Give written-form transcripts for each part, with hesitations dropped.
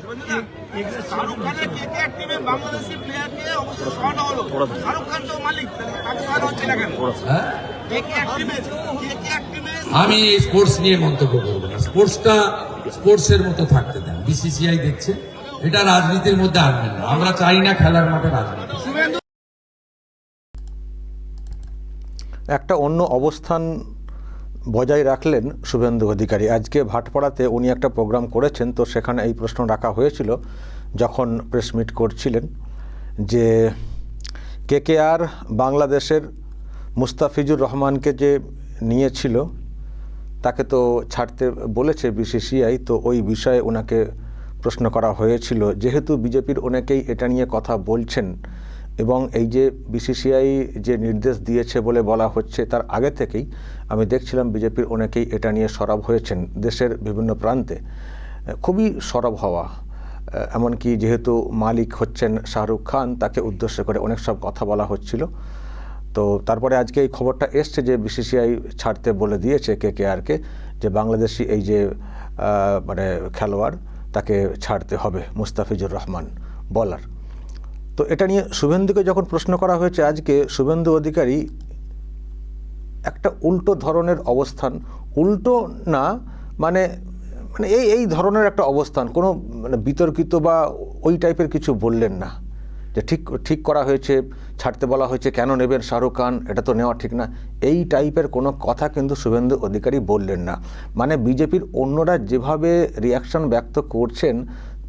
শাহরুখ খানের কেকেআর টিমে বাংলাদেশি প্লেয়ারকে অবশ্যই সরানো হলো। শাহরুখ খান তো মালিক, তাকে সরানো হচ্ছে না কেন? কেকেআর টিমে আমি স্পোর্টস নিয়ে মন্তব্য করবো না। স্পোর্টসটা স্পোর্টসের মতো থাকতে দেন। বিসিসিআই দেখছে, এটা রাজনীতির মধ্যে আনবেন না। আমরা চাই না খেলার মাঠে রাজনীতি। একটা অন্য অবস্থান বজায় রাখলেন শুভেন্দু অধিকারী। আজকে ভাটপাড়াতে উনি একটা প্রোগ্রাম করেছেন, তো সেখানে এই প্রশ্ন রাখা হয়েছিল যখন প্রেস মিট করছিলেন যে কেকেআর বাংলাদেশের মুস্তাফিজুর রহমানকে যে নিয়েছিল তাকে তো ছাড়তে বলেছে বিসিসিআই। তো ওই বিষয়ে ওনাকে প্রশ্ন করা হয়েছিল, যেহেতু বিজেপির অনেকেই এটা নিয়ে কথা বলছেন এবং এই যে বিসিসিআই যে নির্দেশ দিয়েছে বলে বলা হচ্ছে তার আগে থেকেই আমি দেখছিলাম বিজেপির অনেকেই এটা নিয়ে সরব হয়েছেন। দেশের বিভিন্ন প্রান্তে খুবই সরব হওয়া, এমনকি যেহেতু মালিক হচ্ছেন শাহরুখ খান, তাকে উদ্দেশ্য করে অনেক সব কথা বলা হচ্ছিল। তো তারপরে আজকে এই খবরটা এসছে যে বিসিসিআই ছাড়তে বলে দিয়েছে কেকেআরকে, যে বাংলাদেশি এই যে মানে খেলোয়াড় তাকে ছাড়তে হবে, মুস্তাফিজুর রহমান বলার। তো এটা নিয়ে শুভেন্দুকে যখন প্রশ্ন করা হয়েছে আজকে, শুভেন্দু অধিকারী একটা উল্টো ধরনের অবস্থান, উল্টো না মানে মানে এই ধরনের একটা অবস্থান, কোনো মানে বিতর্কিত বা ওই টাইপের কিছু বললেন না যে ঠিক করা হয়েছে, ছাড়তে বলা হয়েছে, কেন নেবেন শাহরুখ খান, এটা তো নেওয়া ঠিক না, এই টাইপের কোনো কথা কিন্তু শুভেন্দু অধিকারী বললেন না। মানে বিজেপির অন্যরা যেভাবে রিয়াকশন ব্যক্ত করছেন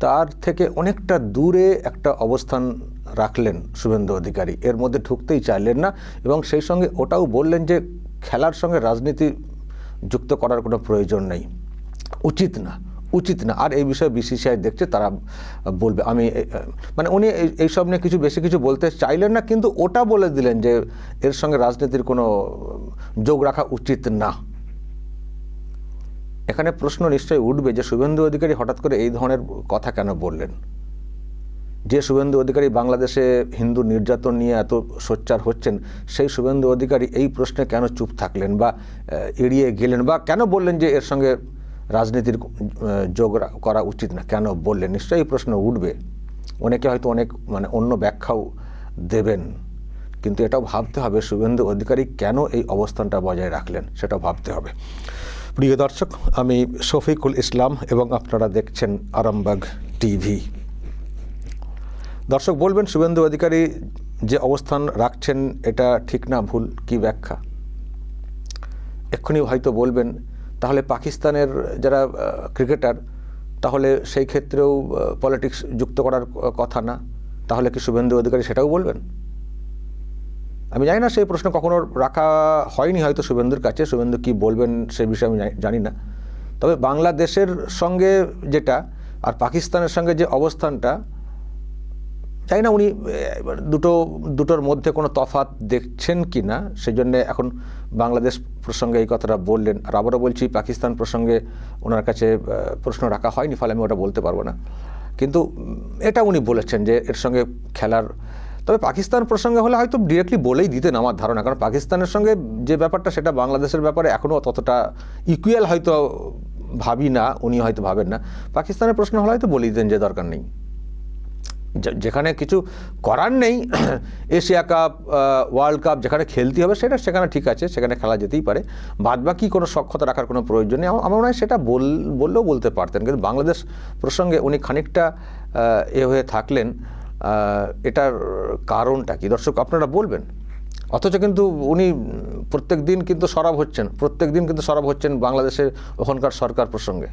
তার থেকে অনেকটা দূরে একটা অবস্থান রাখলেন শুভেন্দু অধিকারী, এর মধ্যে ঢুকতেই চাইলেন না। এবং সেই সঙ্গে ওটাও বললেন যে খেলার সঙ্গে রাজনীতি যুক্ত করার কোনো প্রয়োজন নেই, উচিত না। আর এই বিষয়ে বিসিসিআই দেখছে, তারা বলবে। আমি মানে উনি এইসব নিয়ে বেশি কিছু বলতে চাইলেন না, কিন্তু ওটা বলে দিলেন যে এর সঙ্গে রাজনীতির কোনো যোগ রাখা উচিত না। এখানে প্রশ্ন নিশ্চয়ই উঠবে যে শুভেন্দু অধিকারী হঠাৎ করে এই ধরনের কথা কেন বললেন। যে শুভেন্দু অধিকারী বাংলাদেশে হিন্দু নির্যাতন নিয়ে এত সোচ্চার হচ্ছেন, সেই শুভেন্দু অধিকারী এই প্রশ্নে কেন চুপ থাকলেন বা এড়িয়ে গেলেন, বা কেন বললেন যে এর সঙ্গে রাজনীতির যোগ করা উচিত না, কেন বললেন? নিশ্চয়ই এই প্রশ্ন উঠবে। অনেকে হয়তো অনেক মানে অন্য ব্যাখ্যাও দেবেন, কিন্তু এটাও ভাবতে হবে শুভেন্দু অধিকারী কেন এই অবস্থানটা বজায় রাখলেন, সেটা ভাবতে হবে। প্রিয় দর্শক, আমি শফিকুল ইসলাম এবং আপনারা দেখছেন আরামবাগ টিভি। দর্শক বলবেন শুভেন্দু অধিকারী যে অবস্থান রাখছেন এটা ঠিক না ভুল, কি ব্যাখ্যা? এক্ষুনি হয়তো বলবেন তাহলে পাকিস্তানের যারা ক্রিকেটার, তাহলে সেই ক্ষেত্রেও পলিটিক্স যুক্ত করার কথা না, তাহলে কি শুভেন্দু অধিকারী সেটাও বলবেন? আমি জানি না, সেই প্রশ্ন কখনো রাখা হয়নি হয়তো শুভেন্দুর কাছে। শুভেন্দু কি বলবেন সেই বিষয়ে আমি জানি না। তবে বাংলাদেশের সঙ্গে যেটা আর পাকিস্তানের সঙ্গে যে অবস্থানটা, জানি না উনি দুটোর মধ্যে কোনো তফাৎ দেখছেন কি না, সেই জন্য এখন বাংলাদেশ প্রসঙ্গে এই কথাটা বললেন। আর আবারও বলছি, পাকিস্তান প্রসঙ্গে ওনার কাছে প্রশ্ন রাখা হয়নি, ফলে আমি ওটা বলতে পারবো না। কিন্তু এটা উনি বলেছেন যে এর সঙ্গে খেলার, তবে পাকিস্তান প্রসঙ্গে হলে হয়তো ডিরেক্টলি বলেই দিতেন আমার ধারণা, কারণ পাকিস্তানের সঙ্গে যে ব্যাপারটা সেটা বাংলাদেশের ব্যাপারে এখনও ততটা ইকুয়াল হয়তো ভাবি না, উনি হয়তো ভাবেন না। পাকিস্তানের প্রশ্ন হলে হয়তো বলেই দিতেন যে দরকার নেই, যেখানে কিছু করার নেই, এশিয়া কাপ, ওয়ার্ল্ড কাপ যেখানে খেলতে হবে সেখানে ঠিক আছে, সেখানে খেলা যেতেই পারে, বাদবাকি কোনো সক্ষতা রাখার কোনো প্রয়োজন নেই। আমার মনে হয় সেটা বললেও বলতে পারতেন, কিন্তু বাংলাদেশ প্রসঙ্গে উনি খানিকটা হয়ে থাকলেন। এটার কারণটা কি দর্শক আপনারা বলবেন? অথচ কিন্তু উনি প্রত্যেক দিন কিন্তু সরব হচ্ছেন বাংলাদেশের ওখানকার সরকার প্রসঙ্গে,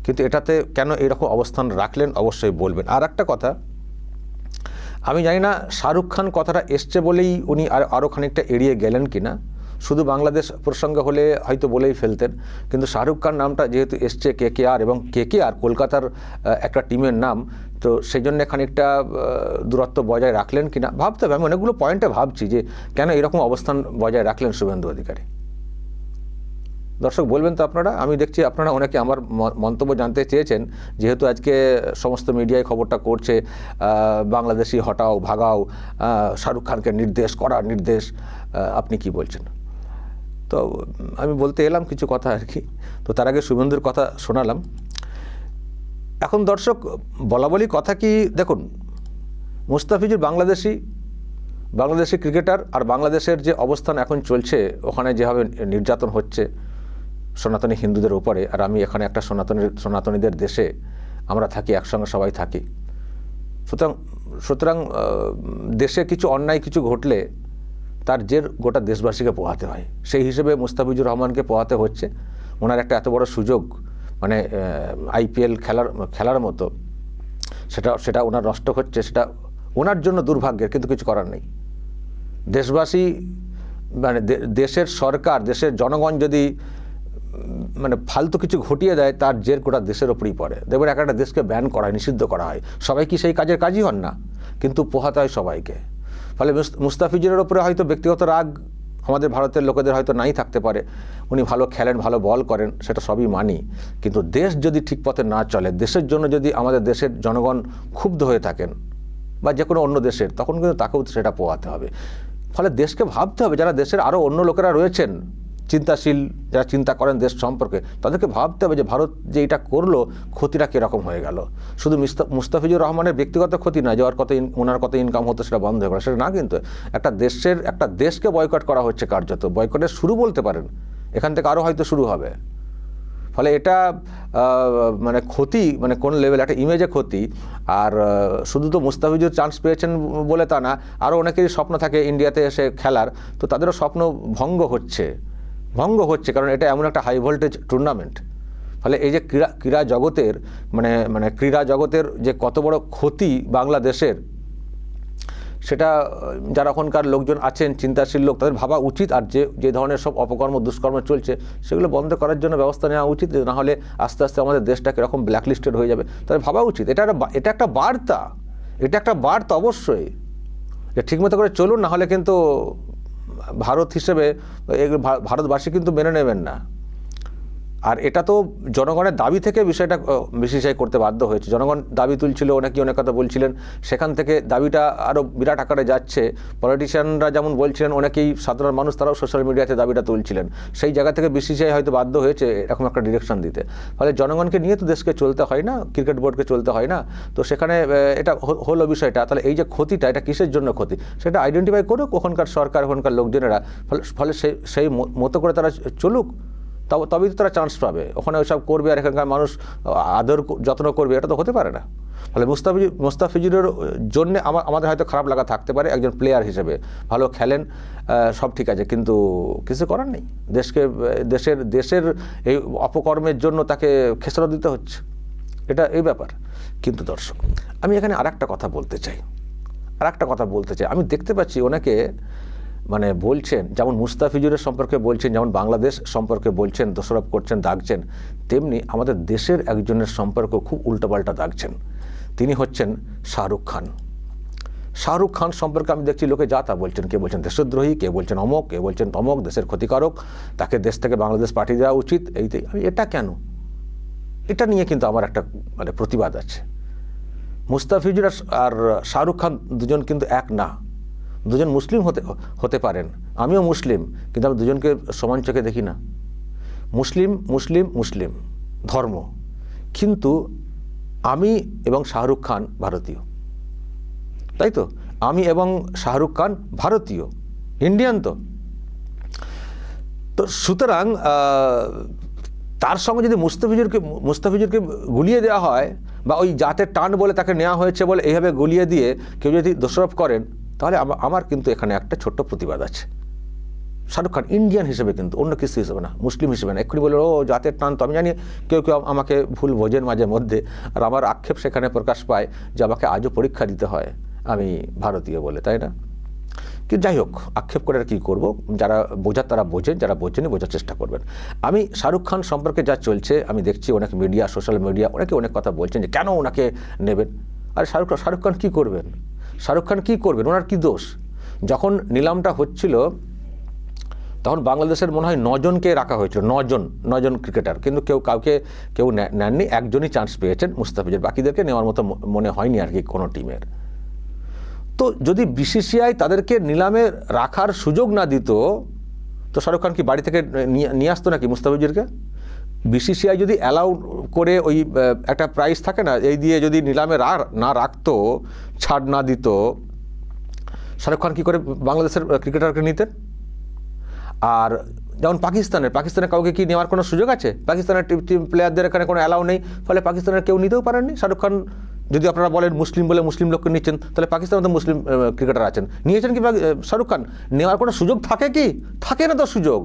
কিন্তু এটাতে কেন এরকম অবস্থান রাখলেন অবশ্যই বলবেন। আর একটা কথা, আমি জানি না শাহরুখ খান কথাটা এসছে বলেই উনি আরও খানিকটা এড়িয়ে গেলেন কিনা। শুধু বাংলাদেশ প্রসঙ্গ হলে হয়তো বলেই ফেলতেন, কিন্তু শাহরুখ খান নামটা যেহেতু এসছে কেকেআর, এবং কেকেআর কলকাতার একটা টিমের নাম, তো সেই জন্য খানিকটা দূরত্ব বজায় রাখলেন কিনা ভাবতে হবে। আমি অনেকগুলো পয়েন্টে ভাবছি যে কেন এরকম অবস্থান বজায় রাখলেন শুভেন্দু অধিকারী। দর্শক বলবেন তো আপনারা? আমি দেখছি আপনারা অনেকে আমার মন্তব্য জানতে চেয়েছেন, যেহেতু আজকে সমস্ত মিডিয়ায় খবরটা করছে বাংলাদেশি হটাও, ভাগাও, শাহরুখ খানকে করার নির্দেশ, আপনি কি বলছেন? তো আমি বলতে এলাম কিছু কথা আর কি। তো তার আগে শুভেন্দুর কথা শোনালাম। এখন দর্শক বলা কথা কি, দেখুন মুস্তাফিজুর বাংলাদেশি ক্রিকেটার, আর বাংলাদেশের যে অবস্থান এখন চলছে, ওখানে যেভাবে নির্যাতন হচ্ছে সনাতনী হিন্দুদের উপরে, আর আমি এখানে একটা সনাতনীদের দেশে আমরা থাকি, একসঙ্গে সবাই থাকি। সুতরাং দেশে কিছু অন্যায় কিছু ঘটলে তার জের গোটা দেশবাসীকে পোহাতে হয়। সেই হিসেবে মুস্তাফিজুর রহমানকে পোহাতে হচ্ছে। ওনার একটা এত বড় সুযোগ, মানে IPL খেলার মতো, সেটা ওনার নষ্ট হচ্ছে, সেটা ওনার জন্য দুর্ভাগ্যের, কিন্তু কিছু করার নেই। দেশবাসী মানে দেশের সরকার, দেশের জনগণ যদি মানে ফালতু কিছু ঘটিয়ে দেয়, তার জের গোটা দেশের ওপরই পড়ে। দেখবেন একটা দেশকে ব্যান করা হয়, নিষিদ্ধ করা হয়, সবাই কি সেই কাজই হন না, কিন্তু পোহাতে হয় সবাইকে। ফলে মুস্তাফিজুরের ওপরে হয়তো ব্যক্তিগত রাগ আমাদের ভারতের লোকেদের হয়তো নাই থাকতে পারে, উনি ভালো খেলেন, ভালো বল করেন, সেটা সবই মানি, কিন্তু দেশ যদি ঠিক পথে না চলে, দেশের জন্য যদি আমাদের দেশের জনগণ ক্ষুব্ধ হয়ে থাকেন বা যে কোনো অন্য দেশের, তখন কিন্তু তাকেও সেটা পোহাতে হবে। ফলে দেশকে ভাবতে হবে, যারা দেশের আরও অন্য লোকেরা রয়েছেন চিন্তাশীল, যারা চিন্তা করেন দেশ সম্পর্কে, তাদেরকে ভাবতে হবে যে ভারত যে এটা করলো, ক্ষতিটা কীরকম হয়ে গেল। শুধু মুস্তাফিজুর রহমানের ব্যক্তিগত ক্ষতি নয়, যে ওনার কত ইনকাম হতো সেটা বন্ধ হয়ে গেল, সেটা না, কিন্তু একটা দেশকে বয়কট করা হচ্ছে কার্যত। বয়কটের শুরু বলতে পারেন, এখান থেকে আরও হয়তো শুরু হবে। ফলে এটা মানে ক্ষতি, মানে কোন লেভেল, একটা ইমেজে ক্ষতি। আর শুধু তো মুস্তাফিজুর চান্স পেয়েছেন বলে তা না, আরও অনেকেরই স্বপ্ন থাকে ইন্ডিয়াতে এসে খেলার, তো তাদেরও স্বপ্ন ভঙ্গ হচ্ছে, কারণ এটা এমন একটা হাই ভোল্টেজ টুর্নামেন্ট। ফলে এই যে ক্রীড়া জগতের মানে ক্রীড়া জগতের যে কত বড় ক্ষতি বাংলাদেশের, সেটা যারা ওখানকার লোকজন আছেন, চিন্তাশীল লোক, তাদের ভাবা উচিত। আর যে ধরনের সব অপকর্ম দুষ্কর্ম চলছে, সেগুলো বন্ধ করার জন্য ব্যবস্থা নেওয়া উচিত, না হলে আস্তে আস্তে আমাদের দেশটা কীরকম ব্ল্যাকলিস্টেড হয়ে যাবে, তাদের ভাবা উচিত। এটা একটা বার্তা অবশ্যই, যে ঠিকমতো করে চলুন, না হলে কিন্তু ভারত হিসেবে ভারতবাসী কিন্তু মেনে নেবেন না। আর এটা তো জনগণের দাবি থেকে বিষয়টা বিশেষায়িত করতে বাধ্য হয়েছে। জনগণ দাবি তুলছিল, অনেক কথা বলছিলেন, সেখান থেকে দাবিটা আরও বিরাট আকারে যাচ্ছে। পলিটিশিয়ানরা যেমন বলছিলেন, অনেকেই সাধারণ মানুষ তারাও সোশ্যাল মিডিয়াতে দাবিটা তুলছিলেন। সেই জায়গা থেকে বিসিসিআই হয়তো বাধ্য হয়েছে এরকম একটা ডিরেকশন দিতে। ফলে জনগণকে নিয়ে তো দেশকে চলতে হয় না, ক্রিকেট বোর্ডকে চলতে হয় না, তো সেখানে এটা হলো বিষয়টা। তাহলে এই যে ক্ষতিটা, এটা কিসের জন্য ক্ষতি, সেটা আইডেন্টিফাই করুক ওখানকার সরকার, ওখানকার লোকজনেরা। ফলে সেই মতো করে তারা চলুক, তবেই তো তারা চান্স পাবে। ওখানে ওইসব করবে আর এখানকার মানুষ আদর যত্ন করবে, এটা তো হতে পারে না। ফলে মুস্তাফিজুরের জন্য আমাদের হয়তো খারাপ লাগা থাকতে পারে, একজন প্লেয়ার হিসেবে ভালো খেলেন, সব ঠিক আছে, কিন্তু কিছু করার নেই। দেশের এই অপকর্মের জন্য তাকে খেসারত দিতে হচ্ছে, এটা এই ব্যাপার। কিন্তু দর্শক, আমি এখানে আর একটা কথা বলতে চাই। আমি দেখতে পাচ্ছি অনেকে মানে বলছেন, যেমন মুস্তাফিজুরের সম্পর্কে বলছেন, যেমন বাংলাদেশ সম্পর্কে বলছেন, দোষারোপ করছেন, দাগছেন, তেমনি আমাদের দেশের একজনের সম্পর্ক খুব উল্টোপাল্টা দাগছেন। তিনি হচ্ছেন শাহরুখ খান সম্পর্কে আমি দেখছি লোকে যা তা বলছেন। কে বলছেন দেশদ্রোহী, কে বলছেন অমক, কে বলছেন তমক, দেশের ক্ষতিকারক, তাকে দেশ থেকে বাংলাদেশ পাঠিয়ে দেওয়া উচিত। আমি এটা কেন, এটা নিয়ে কিন্তু আমার একটা মানে প্রতিবাদ আছে। মুস্তাফিজুর আর শাহরুখ খান দুজন কিন্তু এক না। দুজন মুসলিম হতে পারেন, আমিও মুসলিম, কিন্তু আমি দুজনকে সমান চোখে দেখি না। মুসলিম ধর্ম, কিন্তু আমি এবং শাহরুখ খান ভারতীয়, তাই তো? আমি এবং শাহরুখ খান ভারতীয়, ইন্ডিয়ান তো সুতরাং তার সঙ্গে যদি মুস্তাফিজুরকে গুলিয়ে দেওয়া হয়, বা ওই জাতের টান বলে তাকে নেওয়া হয়েছে বলে এইভাবে গুলিয়ে দিয়ে কেউ যদি দোষারোপ করেন, তাহলে আমার কিন্তু এখানে একটা ছোট্ট প্রতিবাদ আছে। শাহরুখ খান ইন্ডিয়ান হিসেবে, কিন্তু অন্য কিছু হিসেবে না, মুসলিম হিসেবে না। এক্ষুনি বলে ও জাতের টান, তো আমি জানি কেউ আমাকে ভুল বোঝেন মাঝে মধ্যে, আর আমার আক্ষেপ সেখানে প্রকাশ পায় যে আমাকে আজও পরীক্ষা দিতে হয় আমি ভারতীয় বলে, তাই না? কিন্তু যাই হোক, আক্ষেপ করে আর কী করবো, যারা বোঝার তারা বোঝেন, যারা বোঝেনি বোঝার চেষ্টা করবেন। আমি শাহরুখ খান সম্পর্কে যা চলছে আমি দেখছি, অনেক মিডিয়া, সোশ্যাল মিডিয়া, অনেক কথা বলছেন যে কেন ওনাকে নেবেন। আর শাহরুখ খান কী করবেন? ওনার কি দোষ? যখন নিলামটা হচ্ছিল তখন বাংলাদেশের মনে হয় 9 জনকে রাখা হয়েছিল, 9 জন ক্রিকেটার, কিন্তু কেউ নেননি। একজনই চান্স পেয়েছেন, মুস্তাফিজুর, বাকিদেরকে নেওয়ার মতো মনে হয়নি আর কি কোনো টিমের। তো যদি বিসিসিআই তাদেরকে নিলামে রাখার সুযোগ না দিত, তো শাহরুখ খান কি বাড়ি থেকে নিয়ে আসতো নাকি মুস্তাফিজুরকে? বিসিসিআই যদি অ্যালাউ করে ওই একটা প্রাইস থাকে না, এই দিয়ে যদি নিলামে না রাখতো, ছাড় না দিত, শাহরুখ খান কী করে বাংলাদেশের ক্রিকেটারকে নিতেন? আর যেমন পাকিস্তানের কাউকে কি নেওয়ার কোনো সুযোগ আছে? পাকিস্তানের টিম প্লেয়ারদের এখানে কোনো অ্যালাউ নেই, ফলে পাকিস্তানের কেউ নিতেও পারেননি। শাহরুখ খান, যদি আপনারা বলেন মুসলিম বলে মুসলিম লোককে নিচ্ছেন, তাহলে পাকিস্তানে তো মুসলিম ক্রিকেটার আছেন, নিয়েছেন কি শাহরুখ খান? নেওয়ার কোনো সুযোগ থাকে কি? থাকে না তো সুযোগ।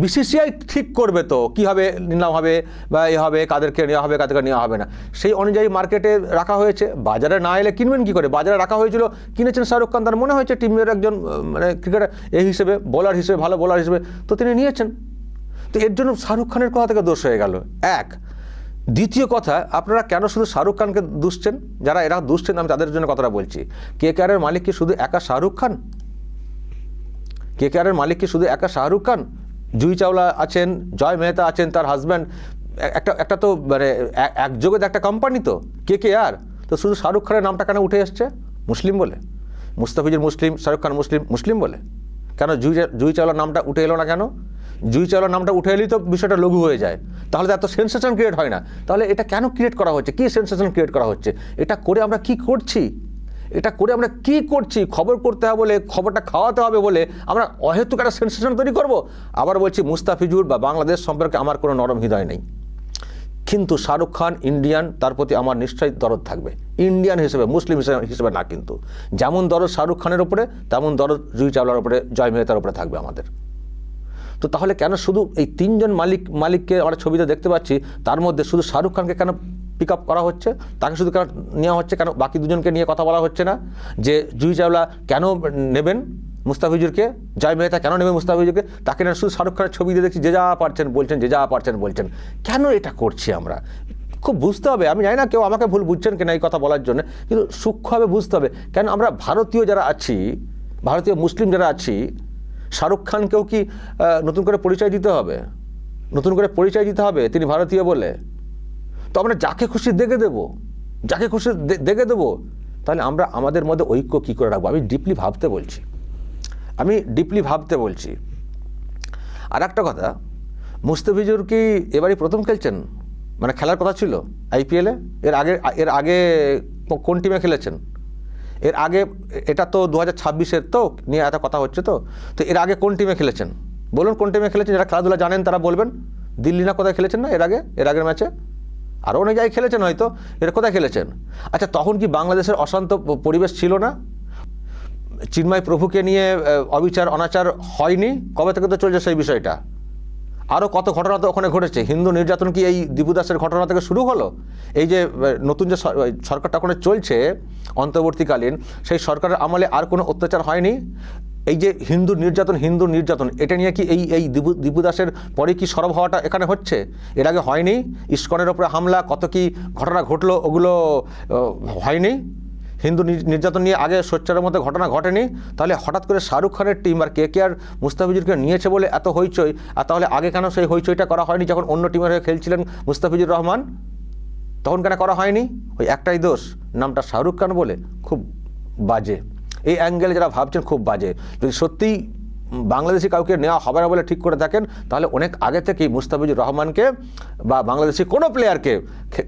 বিসিসিআই ঠিক করবে তো কীভাবে নিলাম হবে বা এ হবে, কাদেরকে নেওয়া হবে কাদেরকে নেওয়া হবে না, সেই অনুযায়ী মার্কেটে রাখা হয়েছে। বাজারে না এলে কিনবেন কী করে? বাজারে রাখা হয়েছিল, কিনেছেন শাহরুখ খান, তার মনে হয়েছে টিমের একজন মানে ক্রিকেটার এই হিসেবে, বোলার হিসেবে, ভালো বোলার হিসেবে, তো তিনি নিয়েছেন। তো এর জন্য শাহরুখ খানের কথা থেকে দোষ হয়ে গেল এক। দ্বিতীয় কথা, আপনারা কেন শুধু শাহরুখ খানকে দুষছেন? যারা এরা দুষছেন আমি তাদের জন্য কথাটা বলছি। কেকেআরের মালিক কি শুধু একা শাহরুখ খান? কেকেআরের মালিক কি শুধু একা শাহরুখ খান? জুহি চাওলা আছেন, জয় মেহতা আছেন, তার হাজব্যান্ড, একটা তো মানে একযোগে একটা কোম্পানি তো কেকেআর। তো শুধু শাহরুখ খানের নামটা কেন উঠে এসছে? মুসলিম বলে। মুস্তাফিজুর মুসলিম, শাহরুখ খান মুসলিম বলে। কেন জুহি চাওলার নামটা উঠে এলো না কেন? জুহি চাওলার নামটা উঠে এলেই তো বিষয়টা লঘু হয়ে যায়, তাহলে তো এত সেন্সেশন ক্রিয়েট হয় না। তাহলে এটা কেন ক্রিয়েট করা হচ্ছে? কী সেন্সেশন ক্রিয়েট করা হচ্ছে? এটা করে আমরা কি করছি? খবর করতে হবে বলে, খবরটা খাওয়াতে হবে বলে আমরা অহেতুক একটা সেন্সেশন তৈরি করব? আবার বলছি, মুস্তাফিজুর বা বাংলাদেশ সম্পর্কে আমার কোনো নরম হৃদয় নেই, কিন্তু শাহরুখ খান ইন্ডিয়ান, তার প্রতি আমার নিশ্চয়ই দরদ থাকবে, ইন্ডিয়ান হিসেবে, মুসলিম হিসেবে না। কিন্তু যেমন দরদ শাহরুখ খানের ওপরে, তেমন দরদ জুহি চাওলার ওপরে, জয় মেহতার ওপরে থাকবে আমাদের। তো তাহলে কেন শুধু এই তিনজন মালিককে আমরা ছবিতে দেখতে পাচ্ছি, তার মধ্যে শুধু শাহরুখ খানকে কেন পিক আপ করা হচ্ছে? তাকে শুধু কেন নেওয়া হচ্ছে? কেন বাকি দুজনকে নিয়ে কথা বলা হচ্ছে না? যে জুহি চাওলা কেন নেবেন মুস্তাফিজুরকে, জয় মেহতা কেন নেবেন মুস্তাফিজুরকে? তাকে না শুধু শাহরুখ খানের ছবি দিয়ে দেখছি যে যা পারছেন বলছেন। কেন এটা করছি আমরা? খুব বুঝতে হবে। আমি জানি না কেউ আমাকে ভুল বুঝছেন কিনা এই কথা বলার জন্য, কিন্তু সূক্ষ্মভাবে বুঝতে হবে। কেন আমরা ভারতীয় যারা আছি, ভারতীয় মুসলিম যারা আছি, শাহরুখ খানকেও কি নতুন করে পরিচয় দিতে হবে? তিনি ভারতীয় বলে? তো আমরা যাকে খুশি দেখে দেবো, তাহলে আমরা আমাদের মধ্যে ঐক্য কী করে রাখবো? আমি ডিপলি ভাবতে বলছি। আর একটা কথা, মুস্তাফিজুর কি এবারই প্রথম খেলছেন? মানে খেলার কথা ছিল আইপিএলে? এর আগে কোন টিমে খেলেছেন? এর আগে, এটা তো 2026-এর তো নিয়ে এত কথা হচ্ছে, তো এর আগে কোন টিমে খেলেছেন? বলুন কোন টিমে খেলেছেন? যারা খেলাধুলা জানেন তারা বলবেন। দিল্লি না কোথায় খেলেছেন না এর আগের ম্যাচে? আরও অনেক জায়গায় খেলেছেন হয়তো। এর কোথায় খেলেছেন? আচ্ছা, তখন কি বাংলাদেশের অশান্ত পরিবেশ ছিল না? চিন্ময় প্রভুকে নিয়ে অবিচার অনাচার হয়নি? কবে থেকে তো চলছে সেই বিষয়টা। আরও কত ঘটনা তো ওখানে ঘটেছে। হিন্দু নির্যাতন কি এই দীপু দাসের ঘটনা থেকে শুরু হলো? এই যে নতুন যে সরকারটা ওখানে চলছে অন্তর্বর্তীকালীন, সেই সরকারের আমলে আর কোনো অত্যাচার হয়নি? এই যে হিন্দু নির্যাতন, এটা নিয়ে কি এই দীপু দাসের পরে কি সরব হওয়াটা এখানে হচ্ছে? এর আগে হয়নি? ইস্কনের ওপরে হামলা, কত কি ঘটনা ঘটলো, ওগুলো হয়নি? হিন্দু নির্যাতন নিয়ে আগে সোচ্চারের মধ্যে ঘটনা ঘটেনি? তাহলে হঠাৎ করে শাহরুখ খানের টিম আর কেকেআর মুস্তাফিজুরকে নিয়েছে বলে এত হইচই, আর তাহলে আগে কেন সেই হইচইটা করা হয়নি যখন অন্য টিমের হয়ে খেলছিলেন মুস্তাফিজুর রহমান? তখন কেন করা হয়নি? ওই একটাই দোষ, নামটা শাহরুখ খান বলে। খুব বাজে এই অ্যাঙ্গেলে যারা ভাবছেন, খুব বাজে। যদি সত্যিই বাংলাদেশি কাউকে নেওয়া হবে না বলে ঠিক করে থাকেন, তাহলে অনেক আগে থেকেই মুস্তাফিজুর রহমানকে বা বাংলাদেশি কোনো প্লেয়ারকে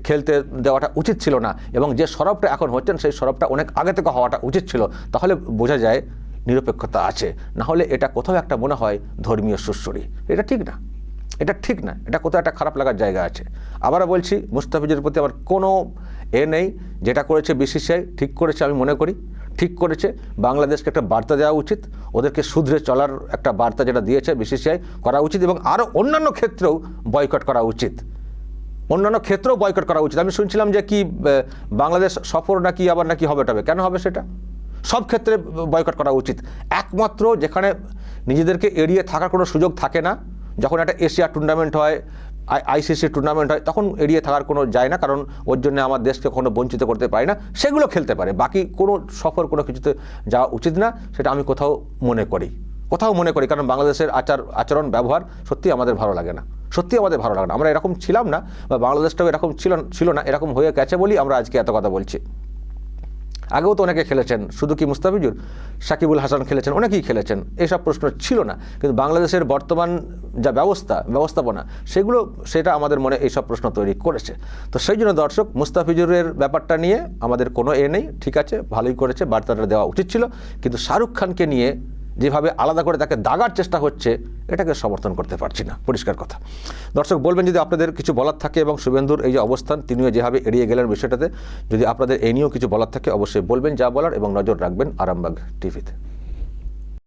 খেলতে দেওয়াটা উচিত ছিল না, এবং যে সরবটা এখন হচ্ছেন সেই সরবটা অনেক আগে থেকে হওয়াটা উচিত ছিল। তাহলে বোঝা যায় নিরপেক্ষতা আছে। না হলে এটা কোথাও একটা মনে হয় ধর্মীয় সুশ্রী। এটা ঠিক না, এটা কোথাও একটা খারাপ লাগার জায়গা আছে। আবারও বলছি, মুস্তাফিজুরের প্রতি আমার কোনো নেই। যেটা করেছে বিসিসিআই ঠিক করেছে, আমি মনে করি ঠিক করেছে। বাংলাদেশকে একটা বার্তা দেওয়া উচিত, ওদেরকে শুধরে চলার একটা বার্তা যেটা দিয়েছে বিসিসিআই করা উচিত, এবং আরও অন্যান্য ক্ষেত্রেও বয়কট করা উচিত। আমি শুনছিলাম যে কি বাংলাদেশ সফর নাকি হবে, কেন হবে সেটা? সব ক্ষেত্রে বয়কট করা উচিত। একমাত্র যেখানে নিজেদেরকে এড়িয়ে থাকার কোনো সুযোগ থাকে না, যখন একটা এশিয়া টুর্নামেন্ট হয়, আইসিসি টুর্নামেন্ট হয়, তখন এড়িয়ে থাকার কোনো যায় না, কারণ ওর জন্য আমার দেশকে কোনো বঞ্চিত করতে পারি না, সেগুলো খেলতে পারে। বাকি কোনো সফর কোনো কিছুতে যাওয়া উচিত না, সেটা আমি কোথাও মনে করি, কারণ বাংলাদেশের আচরণ ব্যবহার সত্যি আমাদের ভালো লাগে না। আমরা এরকম ছিলাম না, বা বাংলাদেশটাও এরকম ছিল না, এরকম হয়ে গেছে বলেই আমরা আজকে এত কথা বলছি। আগেও তো অনেকে খেলেছেন, শুধু কি মুস্তাফিজুর, সাকিবুল হাসান খেলেছেন, অনেকেই খেলেছেন, এইসব প্রশ্ন ছিল না। কিন্তু বাংলাদেশের বর্তমান যা ব্যবস্থাপনা সেটা আমাদের মনে এইসব প্রশ্ন তৈরি করেছে। তো সেই জন্য দর্শক, মুস্তাফিজুরের ব্যাপারটা নিয়ে আমাদের কোনো নেই, ঠিক আছে, ভালোই করেছে, বার্তাটা দেওয়া উচিত ছিল। কিন্তু শাহরুখ খানকে নিয়ে যেভাবে আলাদা করে তাকে দাগার চেষ্টা হচ্ছে, এটাকে সমর্থন করতে পারছি না, পরিষ্কার কথা। দর্শক বলবেন যদি আপনাদের কিছু বলার থাকে, এবং শুভেন্দুর এই যে অবস্থান, তিনিও যেভাবে এড়িয়ে গেলেন বিষয়টাতে, যদি আপনাদের এই নিয়েও কিছু বলার থাকে অবশ্যই বলবেন যা বলার, এবং নজর রাখবেন আরামবাগ টিভিতে।